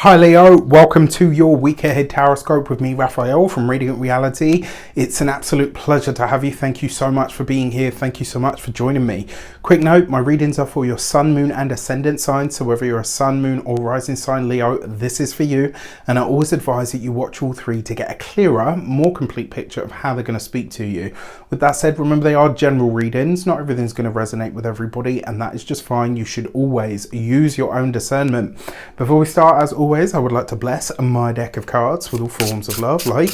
Hi Leo, welcome to your week ahead Taroscope with me, Raphael from Reydiant Reality. It's an absolute pleasure to have you. Thank you so much for being here. Thank you so much for joining me. Quick note, my readings are for your sun, moon and ascendant signs. So whether you're a sun, moon or rising sign Leo, this is for you. And I always advise that you watch all three to get a clearer, more complete picture of how they're going to speak to you. With that said, remember they are general readings. Not everything's going to resonate with everybody, and that is just fine. You should always use your own discernment. Before we start, as always, I would like to bless my deck of cards with all forms of love, like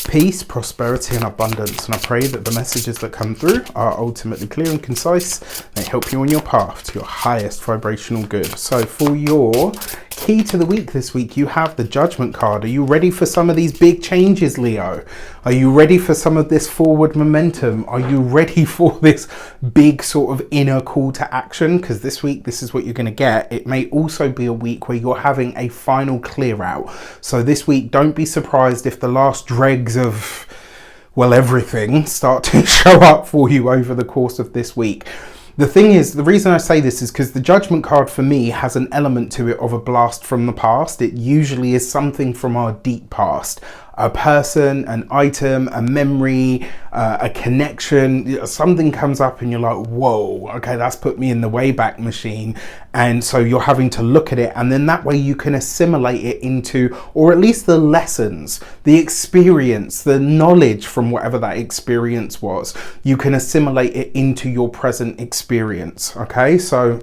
peace, prosperity and abundance. And I pray that the messages that come through are ultimately clear and concise. They help you on your path to your highest vibrational good. So for your key to the week this week, you have the Judgment card. Are you ready for some of these big changes, Leo? Are you ready for some of this forward momentum? Are you ready for this big sort of inner call to action? Because this week, this is what you're going to get. It may also be a week where you're having a final clear out. So this week, don't be surprised if the last dregs of, well, everything start to show up for you over the course of this week. The thing is, the reason I say this is because the Judgment card for me has an element to it of a blast from the past. It usually is something from our deep past. A person, an item, a memory, a connection, something comes up and you're like, whoa, okay, that's put me in the Wayback Machine. And so you're having to look at it, and then that way you can assimilate it into, or at least the lessons, the experience, the knowledge from whatever that experience was, you can assimilate it into your present experience. Okay, so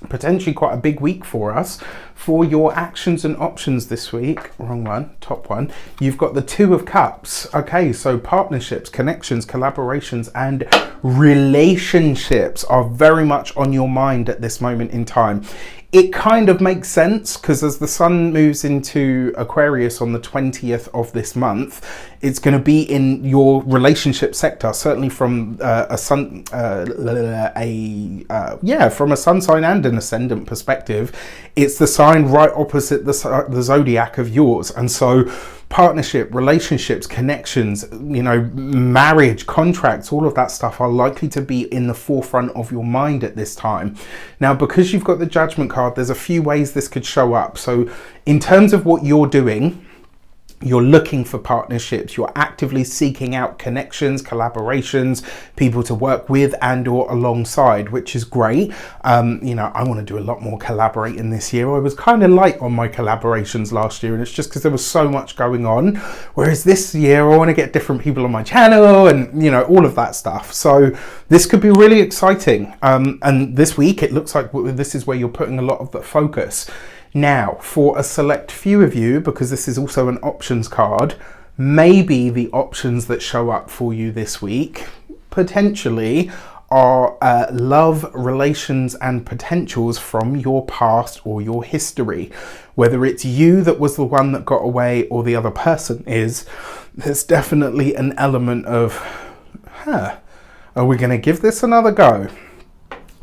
potentially quite a big week for us. For your actions and options this week, wrong one, top one, you've got the Two of Cups. Okay, so partnerships, connections, collaborations and relationships are very much on your mind at this moment in time. It kind of makes sense because as the sun moves into Aquarius on the 20th of this month, it's going to be in your relationship sector, certainly from a sun, from a sun sign and an ascendant perspective. It's the sign right opposite the zodiac of yours, and so partnership, relationships, connections, you know, marriage, contracts, all of that stuff are likely to be in the forefront of your mind at this time. Now, because you've got the Judgment card, there's a few ways this could show up. So in terms of what you're doing, you're looking for partnerships, you're actively seeking out connections, collaborations, people to work with and or alongside, which is great. You know, I want to do a lot more collaborating this year. I was kind of light on my collaborations last year, and it's just because there was so much going on. Whereas this year, I want to get different people on my channel and, you know, all of that stuff. So this could be really exciting. And this week, it looks like this is where you're putting a lot of the focus. Now, for a select few of you, because this is also an options card, maybe the options that show up for you this week, potentially, are love, relations and potentials from your past or your history. Whether it's you that was the one that got away or the other person is, there's definitely an element of, are we going to give this another go?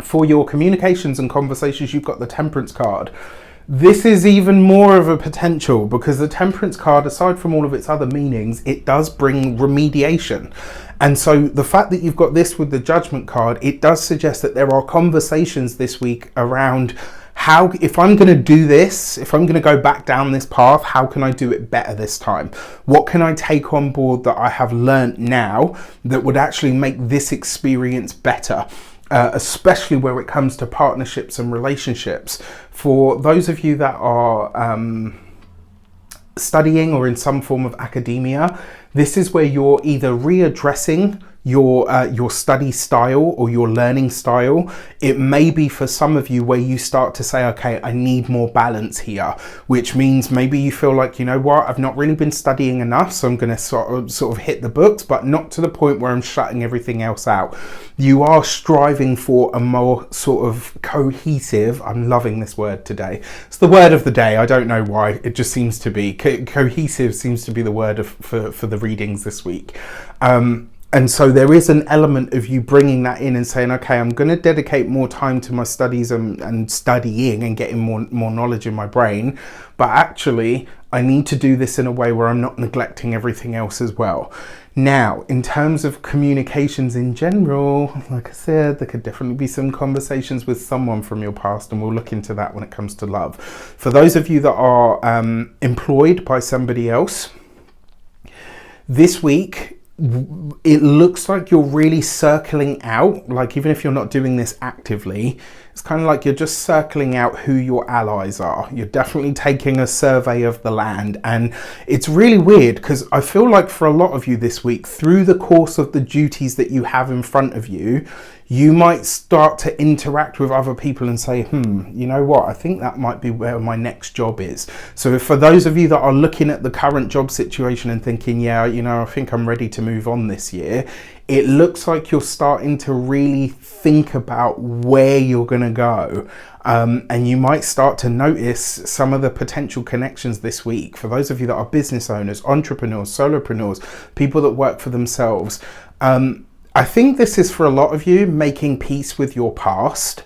For your communications and conversations, you've got the Temperance card. This is even more of a potential because the Temperance card, aside from all of its other meanings, it does bring remediation. And so the fact that you've got this with the Judgment card, it does suggest that there are conversations this week around how, if I'm going to do this, if I'm going to go back down this path, how can I do it better this time? What can I take on board that I have learned now that would actually make this experience better? Especially where it comes to partnerships and relationships. For those of you that are studying or in some form of academia, this is where you're either readdressing your study style or your learning style. It may be for some of you where you start to say, okay, I need more balance here, which means maybe you feel like, you know what, I've not really been studying enough, so I'm going to sort of hit the books, but not to the point where I'm shutting everything else out. You are striving for a more sort of cohesive, I'm loving this word today, it's the word of the day, I don't know why, it just seems to be, cohesive seems to be the word for the readings this week. And so there is an element of you bringing that in and saying, okay, I'm going to dedicate more time to my studies and studying and getting more knowledge in my brain. But actually, I need to do this in a way where I'm not neglecting everything else as well. Now, in terms of communications in general, like I said, there could definitely be some conversations with someone from your past, and we'll look into that when it comes to love. For those of you that are employed by somebody else, this week, it looks like you're really circling out, like even if you're not doing this actively, it's kind of like you're just circling out who your allies are. You're definitely taking a survey of the land, and it's really weird because I feel like for a lot of you this week, through the course of the duties that you have in front of you, you might start to interact with other people and say, you know what, I think that might be where my next job is. So for those of you that are looking at the current job situation and thinking, yeah, you know, I think I'm ready to move on this year, it looks like you're starting to really think about where you're going to go. And you might start to notice some of the potential connections this week. For those of you that are business owners, entrepreneurs, solopreneurs, people that work for themselves, I think this is for a lot of you making peace with your past.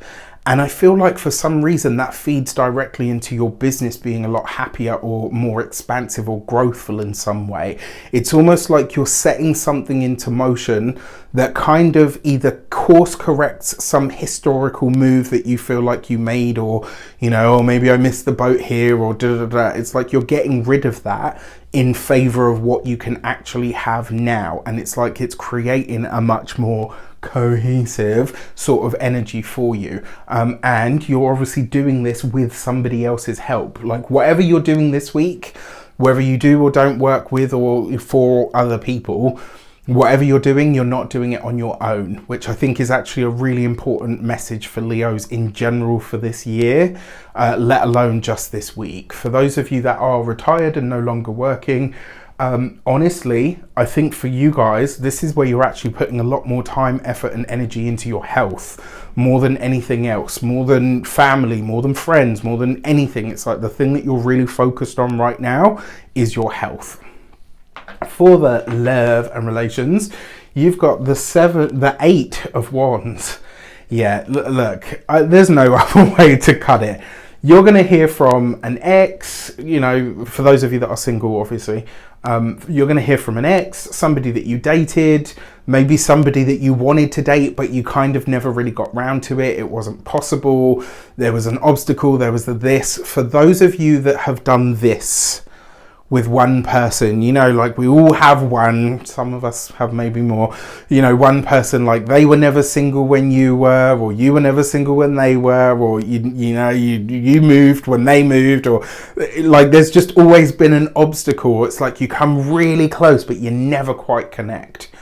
And I feel like for some reason that feeds directly into your business being a lot happier or more expansive or growthful in some way. It's almost like you're setting something into motion that kind of either course corrects some historical move that you feel like you made, or, you know, or maybe I missed the boat here, or da da da. It's like you're getting rid of that in favor of what you can actually have now. And it's like it's creating a much more cohesive sort of energy for you, and you're obviously doing this with somebody else's help. Like whatever you're doing this week, whether you do or don't work with or for other people, whatever you're doing, you're not doing it on your own, which I think is actually a really important message for Leos in general for this year, let alone just this week. For those of you that are retired and no longer working, honestly, I think for you guys, this is where you're actually putting a lot more time, effort and energy into your health, more than anything else, more than family, more than friends, more than anything. It's like the thing that you're really focused on right now is your health. For the love and relations, you've got the 8 of Wands. Yeah, look, there's no other way to cut it. You're going to hear from an ex, you know, for those of you that are single, obviously, you're going to hear from an ex, somebody that you dated, maybe somebody that you wanted to date, but you kind of never really got round to it. It wasn't possible. There was an obstacle. There was this. For those of you that have done this with one person, you know, like we all have one, some of us have maybe more, you know, one person, like they were never single when you were, or you were never single when they were, or you moved when they moved, or like there's just always been an obstacle. It's like you come really close but you never quite connect.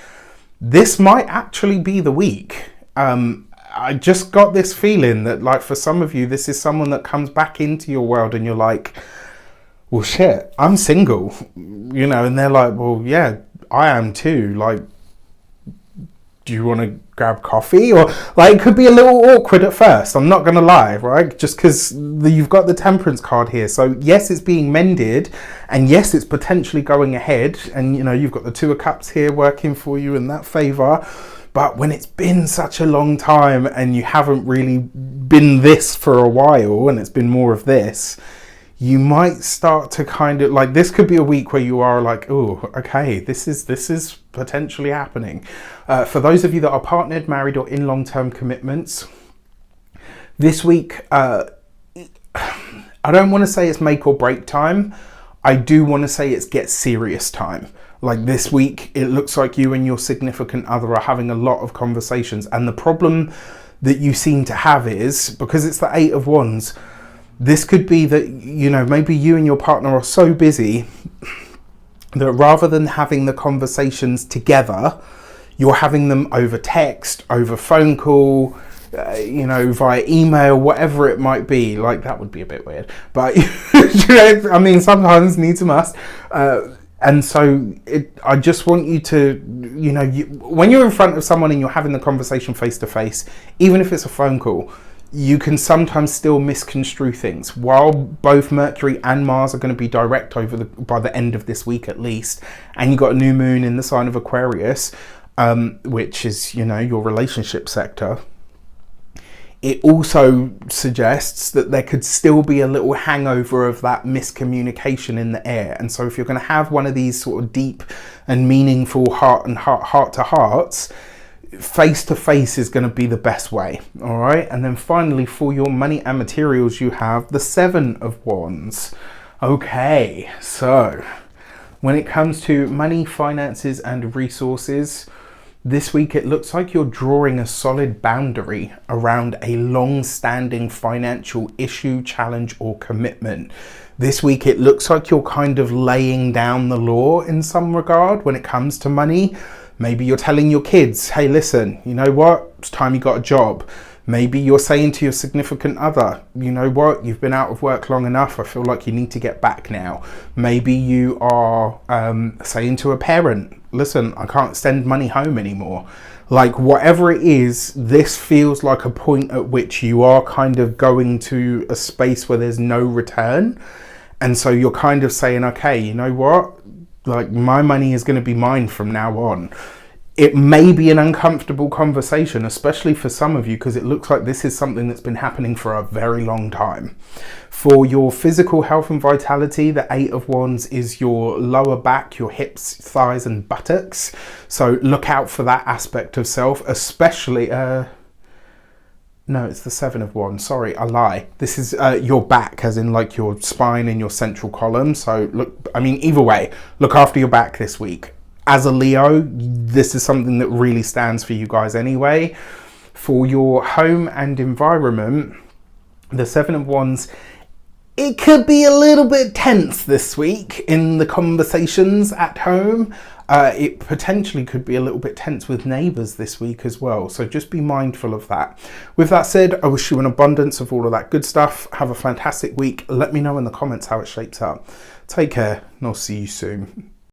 This might actually be the week. I just got this feeling that, like, for some of you, this is someone that comes back into your world and you're like, well, shit, I'm single, you know, and they're like, well, yeah, I am too. Like, do you want to grab coffee? Or like, it could be a little awkward at first. I'm not going to lie, right? Just because you've got the Temperance card here. So yes, it's being mended, and yes, it's potentially going ahead. And, you know, you've got the 2 of Cups here working for you in that favor. But when it's been such a long time and you haven't really been this for a while, and it's been more of this, you might start to kind of like, this could be a week where you are like, oh, okay, this is potentially happening. For those of you that are partnered, married, or in long-term commitments, this week, I don't want to say it's make or break time. I do want to say it's get serious time. Like this week, it looks like you and your significant other are having a lot of conversations. And the problem that you seem to have is, because it's the 8 of Wands, this could be that, you know, maybe you and your partner are so busy that rather than having the conversations together, you're having them over text, over phone call, you know, via email, whatever it might be. Like, that would be a bit weird. But, you know, I mean, sometimes needs a must. And so I just want you to, you know, when you're in front of someone and you're having the conversation face to face, even if it's a phone call, you can sometimes still misconstrue things. While both Mercury and Mars are going to be direct by the end of this week at least, and you've got a new moon in the sign of Aquarius, which is, you know, your relationship sector, it also suggests that there could still be a little hangover of that miscommunication in the air. And so if you're going to have one of these sort of deep and meaningful heart to hearts, face to face is going to be the best way. All right. And then finally, for your money and materials, you have the Seven of Wands. Okay, so when it comes to money, finances and resources, this week it looks like you're drawing a solid boundary around a long-standing financial issue, challenge or commitment. This week it looks like you're kind of laying down the law in some regard when it comes to money. Maybe you're telling your kids, hey, listen, you know what? It's time you got a job. Maybe you're saying to your significant other, you know what, you've been out of work long enough, I feel like you need to get back now. Maybe you are saying to a parent, listen, I can't send money home anymore. Like, whatever it is, this feels like a point at which you are kind of going to a space where there's no return. And so you're kind of saying, okay, you know what, like, my money is going to be mine from now on. It may be an uncomfortable conversation, especially for some of you, because it looks like this is something that's been happening for a very long time. For your physical health and vitality, the Eight of Wands is your lower back, your hips, thighs and buttocks. So look out for that aspect of self, especially... no, it's the Seven of Wands. Sorry, I lie. This is your back, as in like your spine and your central column. So look, I mean, either way, look after your back this week. As a Leo, this is something that really stands for you guys anyway. For your home and environment, the Seven of Wands, it could be a little bit tense this week in the conversations at home. It potentially could be a little bit tense with neighbours this week as well. So just be mindful of that. With that said, I wish you an abundance of all of that good stuff. Have a fantastic week. Let me know in the comments how it shapes up. Take care and I'll see you soon.